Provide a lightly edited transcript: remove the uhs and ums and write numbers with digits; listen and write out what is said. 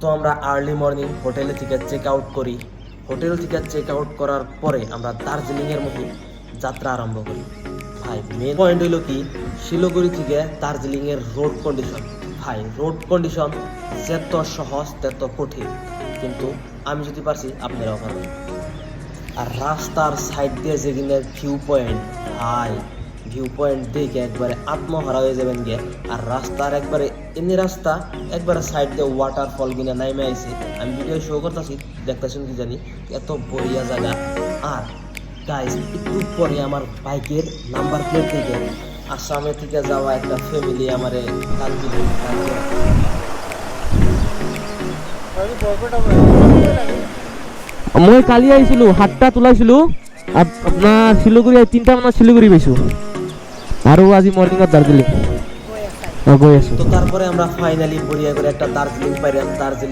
তো আমরা early morning হোটেলে থেকে চেক আউট করি। হোটেল থেকে চেক আউট করার পরে আমরা দার্জিলিংয়ের মধ্যে যাত্রা আরম্ভ করি। ভাই মেন পয়েন্ট হইল কি, শিলিগুড়ি থেকে দার্জিলিংয়ের রোড কন্ডিশন। ভাই রোড কন্ডিশন যত সহজ তত কঠিন, কিন্তু আমি যদি পারছি আপনারাও পারবেন। আর রাস্তার সাইড দিয়ে যেখানে ভিউ পয়েন্ট, ভাই ভিউ পয়েন্ট দেখে একবারে আত্মহারা হয়ে যাবেন গে। আর রাস্তার একবারে এমনি রাস্তা একবারে সাইড দিয়ে ওয়াটারফল কিনা নাইমে আইছে। আমি ভিডিও শো করতেছি, দেখতেছেন কি জানি, এত বড়িয়া জায়গা। আর গাইস একটু পরে আমার বাইকের নাম্বার প্লেট থেকে আসামে থেকে যাওয়া একটা ফ্যামিলি আমারে কাল দিল। মই কালি আহিছিলো, 7টা তোলাইছিলো। আপোনাৰ শিলিগুৰি 3টা মানত শিলিগুৰি পাইছো, আৰু আজি মৰ্ণিঙত দাৰ্জিলিং গৈ আছো। তো তারপরে আমরা ফাইনালি বড়িয়া করে একটা দার্জিলিং পাইলাম। দার্জিলিং